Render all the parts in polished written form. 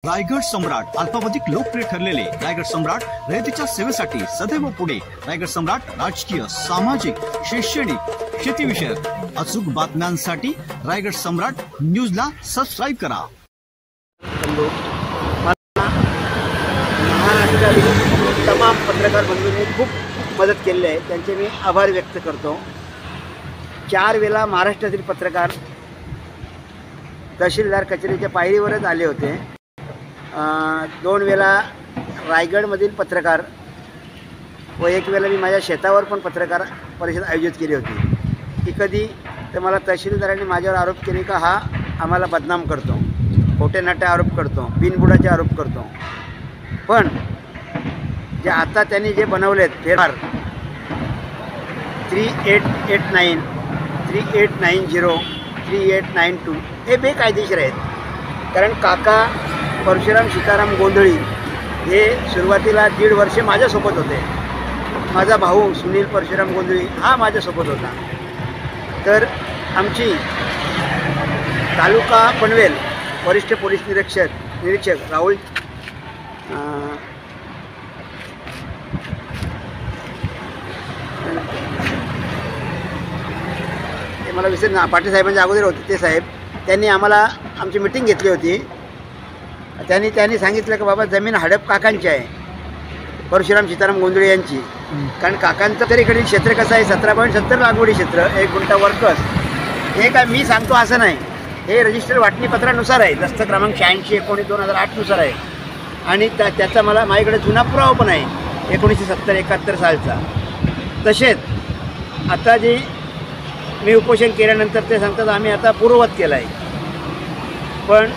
रायगड सम्राट अल्पावधीत लोकप्रिय ठरलेले रायगड सम्राट रयतेच्या सेवेसाठी सदैव पुढे। रायगड सम्राट राजकीय, सामाजिक, शैक्षणिक, शेतीविषयक अचूक बातम्यांसाठी रायगड सम्राट न्यूजला सबस्क्राईब करा। महाराष्ट्रातील तमाम पत्रकार बंधूंनी खूप मदत केली आहे, त्यांचे मी आभार व्यक्त करतो। 4 वेळा महाराष्ट्रातील पत्रकार तहसीलदार कचेरीच्या पायरीवरच आले होते। 2 वेळा रायगडमधील पत्रकार व 1 वेळा मी माझ्या शेतावर पण पत्रकार परिषद आयोजित केली होती। की कधी तर मला तहसीलदारांनी माझ्यावर आरोप केले का हा आम्हाला बदनाम करतो, खोटे-नाटे आरोप करतो, बिनबुडाचे आरोप करतो। पण जे आता त्यांनी जे बनवलेत फेरफार 3889, 3890, 3892 हे बेकायदेशीर आहेत। कारण काका परशुराम सीताराम गोंधळी हे सुरुवातीला 1.5 वर्ष माझ्यासोबत होते। माझा भाऊ सुनील परशुराम गोंधळी हा माझ्यासोबत होता। तर आमची तालुका पनवेल वरिष्ठ पोलीस निरीक्षक राहुल ते मला विसर पाटील साहेबांच्या अगोदर होते ते साहेब, त्यांनी आम्हाला आमची मीटिंग घेतली होती। त्यांनी सांगितलं की बाबा जमीन हडप काकांची आहे, परशुराम सीताराम गोंधळे यांची। कारण काकांचं तरीकडील क्षेत्र कसं आहे 17.70 लागवडी क्षेत्र, 1 गुंठा वर्कस। हे काय मी सांगतो असं नाही, हे रजिस्टर वाटणीपत्रानुसार आहे, दस्त क्रमांक 86/19/2008 नुसार आहे। आणि त्याचा माझ्याकडे जुना पुरावा पण आहे 1970-71 सालचा। तसेच आता जे मी उपोषण केल्यानंतर ते सांगतात आम्ही आता पूर्ववत केलं आहे, पण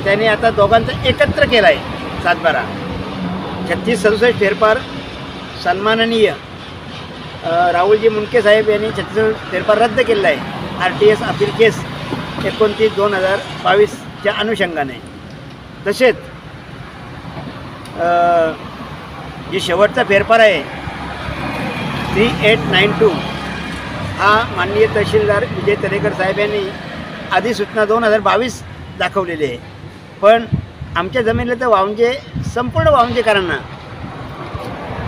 त्यांनी आता दोघांचं एकत्र केलं आहे 7/12। 3667 फेरफार सन्माननीय राहुलजी मुंडके साहेब यांनी 3667 फेरफार रद्द केलेला आहे RTS अपील केस 29/2022च्या अनुषंगाने। तसेच जे शेवटचा फेरफार आहे 3892 हा माननीय तहसीलदार विजय तरेकर साहेब यांनी अधिसूचना 2022 दाखवलेली आहे। पण आमच्या जमिनीला तर वावंजे संपूर्ण वावंजेकरांना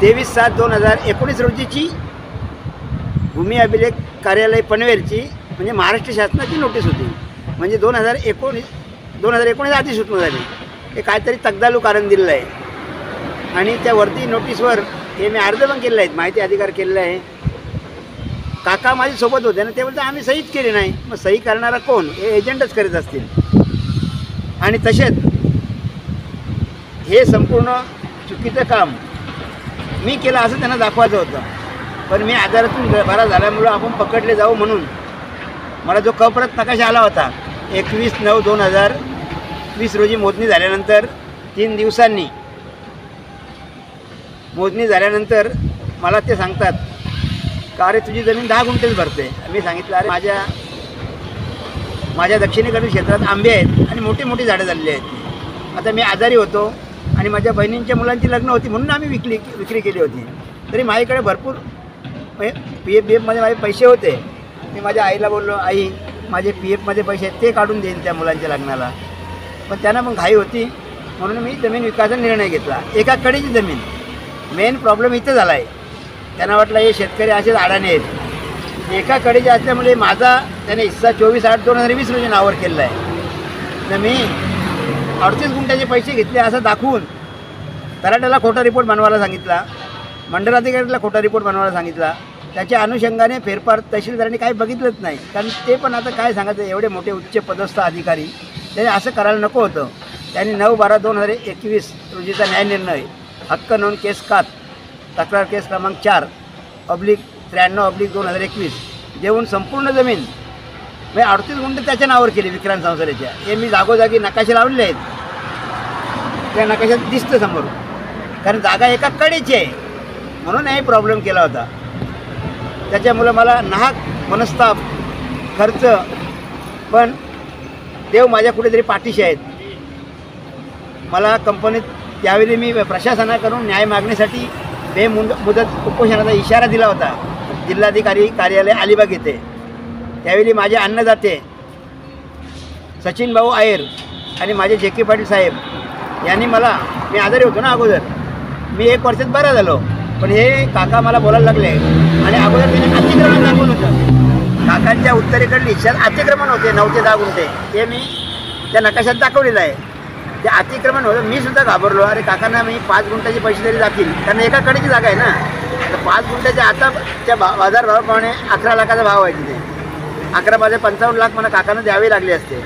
23/7/2019 रोजीची भूमी अभिलेख कार्यालय पनवेलची म्हणजे महाराष्ट्र शासनाची नोटीस होती। म्हणजे 2019 अधिसूचना झाली, हे काहीतरी तगदालू कारण दिलेलं आहे। आणि त्यावरती नोटीसवर हे मी अर्ज पण केलेला आहे, माहिती अधिकार केलेला आहे। काका माझ्यासोबत होते ना, ते बोलते आम्ही सहीच केली नाही। मग सही करणारा कोण? हे एजंटच करीत असतील। आणि तसेच हे संपूर्ण चुकीचं काम मी केलं असं त्यांना दाखवायचं होतं, पण मी आजारातून बरा झाल्यामुळं आपण पकडले जाऊ म्हणून मला जो कप्रत नकाशा आला होता 21/9/2020 रोजी मोजणी झाल्यानंतर 3 दिवसांनी मोजणी झाल्यानंतर मला ते सांगतात का अरे तुझी जमीन 10 गुंठेच भरते। मी सांगितलं अरे माझ्या दक्षिणेकडील क्षेत्रात आंबे आहेत आणि मोठी मोठी झाडं झालेली आहेत। आता मी आजारी होतो आणि माझ्या बहिणींच्या मुलांची लग्न होती म्हणून आम्ही विक्री केली होती। तरी माझ्याकडे भरपूर PF-BF मध्ये माझे पैसे होते। मी माझ्या आईला बोललो आई माझे PF मध्ये पैसे ते काढून देईन त्या मुलांच्या लग्नाला, पण त्यांना मग घाई होती म्हणून मी जमीन विकायचा निर्णय घेतला। एका कडेची जमीन, मेन प्रॉब्लेम इथे झाला आहे, त्यांना वाटलं हे शेतकरी असेच अडाणी आहेत। एका कडेचे असल्यामुळे माझा त्याने हिस्सा 24/8/2020 रोजी नावावर केलेला आहे। तर मी 38 गुंठ्याचे पैसे घेतले असं दाखवून तलाठ्याला खोटा रिपोर्ट बनवायला सांगितला, मंडलाधिकाऱ्याला खोटा रिपोर्ट बनवायला सांगितला। त्याच्या अनुषंगाने फेरफार तहसीलदारांनी काही बघितलंच नाही, कारण ते पण आता काय सांगायचं एवढे मोठे उच्च पदस्थ अधिकारी त्याने असं करायला नको होतं। त्यांनी 9/12/2021 रोजीचा न्यायनिर्णय हक्क नोंद केस कात तक्रार केस क्रमांक 4/93/2021 देऊन संपूर्ण जमीन म्हणजे 38 गुंठे त्याच्या नावावर केली विक्रांत संसाराच्या। हे मी जागोजागी नकाशे लावलेले आहेत, त्या नकाशात दिसतं समोर, कारण जागा एका कडेची आहे म्हणून हे प्रॉब्लेम केला होता। त्याच्यामुळं मला नाहक मनस्ताप खर्च, पण देव माझ्या कुठेतरी पाठीशी आहेत। मला कंपनीत त्यावेळी मी प्रशासनाकडून न्याय मागण्यासाठी बेमुदत उपोषणाचा इशारा दिला होता जिल्हाधिकारी कार्यालय अलिबाग येथे। त्यावेळी माझे अन्नदाते सचिन भाऊ आयर आणि माझे जे के पाटील साहेब यांनी मला, मी आजारी होतो ना अगोदर, मी 1 वर्षात बरा झालो, पण हे काका मला बोलायला लागले आणि अगोदर त्याने अतिक्रमण दाखवलं होतं. काकांच्या उत्तरेकडली अतिक्रमण होते 9 ते 10 गुंठे, ते मी त्या नकाशात दाखवलेलं आहे. ते अतिक्रमण होतं. मी सुद्धा घाबरलो, अरे काकांना मी 5 गुंठ्याचे पैसे तरी जातील, कारण एका कडेची जागा आहे ना. तर 5 गुंठ्याच्या आता त्या बाजार भावाप्रमाणे 11 लाखाचा भाव आहे तिथे. 11-55 लाख मला काकांना द्यावे लागले असते.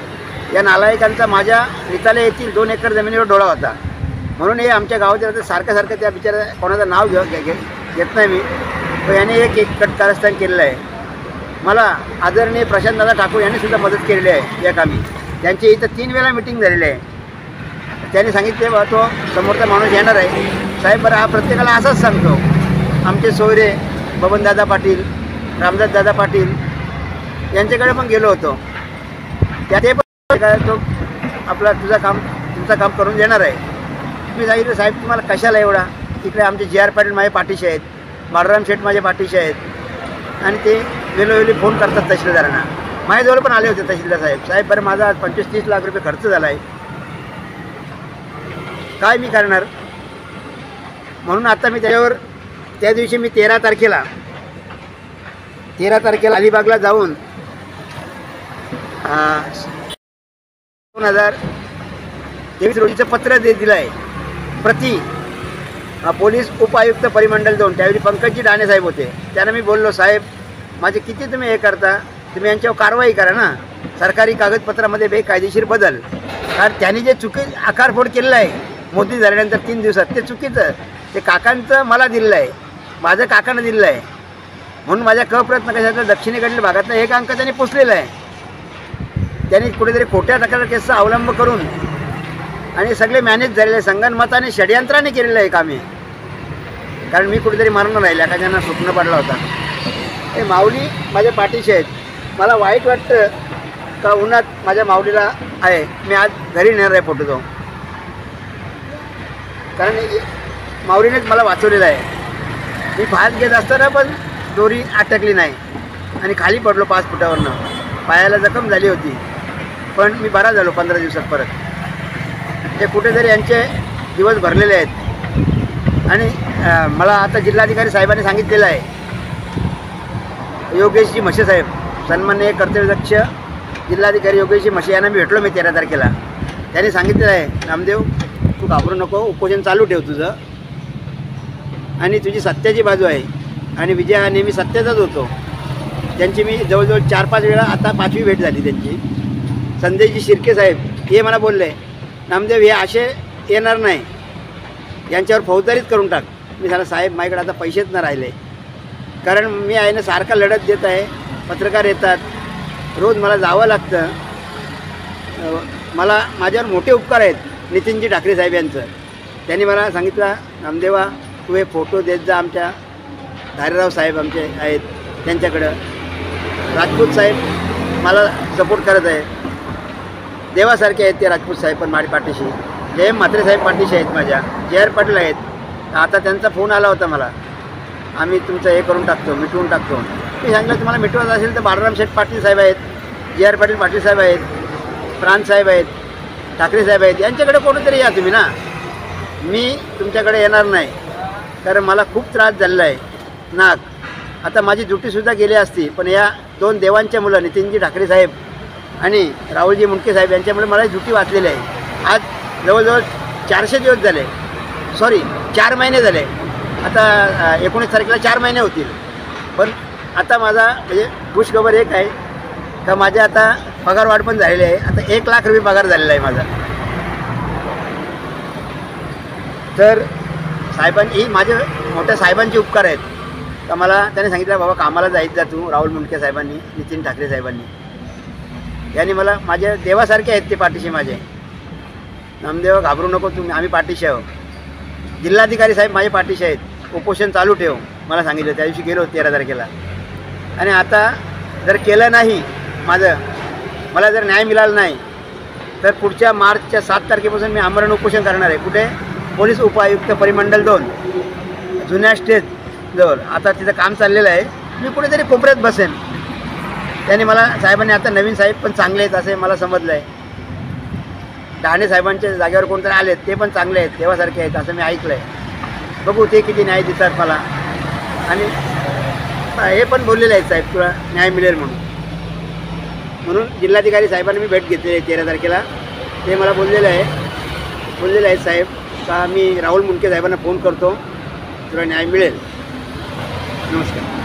या नालायकांचा माझ्या निताले येथील 2 एकर जमिनीवर डोळा होता. म्हणून हे आमच्या गावात सारखं त्या बिचारा कोणाचं नाव घेत नाही मी, पण याने एक कारस्थान केलेलं आहे. मला आदरणीय प्रशांतदादा ठाकूर यांनी सुद्धा मदत केलेली आहे या कामी. त्यांची इथं 3 वेळा मिटिंग झालेली आहे. त्यांनी सांगितले बा तो समोरचा माणूस येणार आहे साहेब, बरं हा प्रत्येकाला असंच सांगतो. आमचे सोयरे बबनदादा पाटील, रामदासदादा पाटील यांच्याकडे पण गेलो होतो. ते पण काय तो आपला तुमचं काम करून देणार आहे. मी सांगितलं साहेब तुम्हाला कशाला एवढा, इकडे आमचे JR पाटील माझ्या पाठीशी आहेत, बाळराम शेठ माझ्या पाठीशी आहेत, आणि ते वेळोवेळी फोन करतात तहसीलदारांना. माझ्याजवळ पण आले होते तहसीलदार साहेब, बरं माझा आज 25-30 लाख रुपये खर्च झाला आहे, काय मी करणार. म्हणून आता मी त्याच्यावर त्या दिवशी मी 13 तारखेला अलिबागला जाऊन 2023 रोजीचं पत्र दिलं आहे प्रति पोलीस उपायुक्त परिमंडल 2. त्यावेळी पंकजी डाणे साहेब होते. त्यांना मी बोललो साहेब माझे किती तुम्ही हे करता, तुम्ही यांच्यावर कारवाई करा ना, सरकारी कागदपत्रामध्ये बेकायदेशीर बदल. कारण त्यांनी जे आकारफोड केलेलं आहे मोदी झाल्यानंतर 3 दिवसात, ते चुकीचं. ते काकांचं मला दिलेलं आहे, माझं काकांना दिलेलं आहे. म्हणून माझ्या प्रयत्न कशाचा दक्षिणेकडल्या भागातला एक अंक त्यांनी पुसलेला आहे. त्यांनी कुठेतरी खोट्या तक्रार केसचा अवलंब करून आणि सगळे मॅनेज झालेले आहे, संगनमताने षडयंत्राने केलेलं आहे कामे. कारण मी कुठेतरी मारून राहिल्या का ज्यांना स्वप्न पडला होता. हे माऊली माझ्या पाठीशी आहेत. मला वाईट वाटतं का उन्हात माझ्या माऊलीला आहे, मी आज घरी नेणार आहे फोटो तो, कारण माऊलीनेच मला वाचवलेलं आहे. मी फास घेत असताना पण दोरी अटकली नाही आणि खाली पडलो 5 फुटावरनं, पायाला जखम झाली होती, पण मी बरा झालो 15 दिवसात परत. ते कुठेतरी यांचे दिवस भरलेले आहेत. आणि मला आता जिल्हाधिकारी साहेबांनी सांगितलेलं आहे, योगेशजी म्हशे साहेब, सन्माननीय कर्तव्यदक्ष जिल्हाधिकारी योगेशजी म्हशे यांना मी भेटलो मी 13 तारखेला. त्यांनी सांगितलेलं आहे नामदेव तू घाबरू नको, उपोषण चालू ठेव तुझं, आणि तुझी सत्याची बाजू आहे. आणि विजय हा नेहमी सत्याचाच होतो. त्यांची मी जवळजवळ 4-5 वेळा आता 5वी भेट झाली त्यांची. संदेशजी शिर्के साहेब हे मला बोलले नामदेव हे असे येणार नाही, यांच्यावर फौजदारीच करून टाक. मी सांगितलं साहेब माझ्याकडे आता पैसेच न राहिले, कारण मी आहे ना सारखा लढत देत आहे, पत्रकार येतात, रोज मला जावं लागतं. मला माझ्यावर मोठे उपकार आहेत नितीनजी ठाकरे साहेब यांचं. त्यांनी मला सांगितलं नामदेवा तू हे फोटो देत जा, आमच्या धारेराव साहेब आमचे आहेत त्यांच्याकडं. राजपूत साहेब मला सपोर्ट करत आहे, देवासारखे आहेत ते राजपूत साहेब पण माझ्या पाठीशी. जयम म्हात्रे साहेब पाठीशी आहेत माझ्या, JR पाटील आहेत. आता त्यांचा फोन आला होता मला, आम्ही तुमचं हे करून टाकतो, मिटवून टाकतो. मी सांगितलं तुम्हाला मिटवायचं असेल तर बाळराम शेठ पाटील साहेब आहेत, JR पाटील पाटील साहेब आहेत, प्रांत साहेब आहेत, ठाकरे साहेब आहेत, यांच्याकडे कोणीतरी या तुम्ही ना. मी तुमच्याकडे येणार नाही, कारण मला खूप त्रास झालेला आहे नाक. आता माझी ड्युटीसुद्धा गेली असती, पण या 2 देवांच्या मुलं नितीनजी ठाकरे साहेब आणि राहुलजी मुंडके साहेब यांच्यामुळे मला ड्युटी वाचलेली आहे. आज जवळजवळ 400 दिवस झाले, 4 महिने झाले. आता 19 तारखेला 4 महिने होतील. पण आता माझा म्हणजे खुशखबर एक आहे का माझ्या आता पगार वाढ पण झालेली आहे. आता 1 लाख रुपये पगार झालेला आहे माझा. तर साहेबांनी, ही माझ्या मोठ्या साहेबांचे उपकार आहेत का मला त्यांनी सांगितलं बाबा कामाला जायचं जा तू. राहुल मुंडके साहेबांनी, नितीन ठाकरे साहेबांनी, यांनी मला माझ्या देवासारखे आहेत ते पाठीशी माझे. नामदेव घाबरू नको तुम्ही, आम्ही पाठीशी आहोत. जिल्हाधिकारी साहेब माझे पाठीशी आहेत, उपोषण चालू ठेव मला सांगितलं. त्या दिवशी गेलो 13 तारखेला. आणि आता जर केलं नाही माझं, मला जर न्याय मिळाला नाही तर पुढच्या मार्चच्या 7 तारखेपासून मी आमरण उपोषण करणार आहे. कुठे? पोलीस उपायुक्त परिमंडल 2 जुन्या स्टेजजवळ. आता तिथं काम चाललेलं आहे, मी कुठेतरी कोपऱ्यात बसेन. त्यांनी मला साहेबांनी, आता नवीन साहेब पण चांगले आहेत असे मला समजलं आहे. डहाणे साहेबांच्या जागेवर कोणतरी आलेत ते पण चांगले आहेत, देवासारखे आहेत असं मी ऐकलं आहे. बघू ते किती न्याय देतात मला. आणि हे पण बोललेले आहेत साहेब तुला न्याय मिळेल म्हणून जिल्हाधिकारी साहेबांनी मी भेट घेतली आहे 13 तारखेला. ते मला बोललेले आहेत साहेब का मी राहुल मुंडके साहेबांना फोन करतो, तुला न्याय मिळेल. नमस्कार.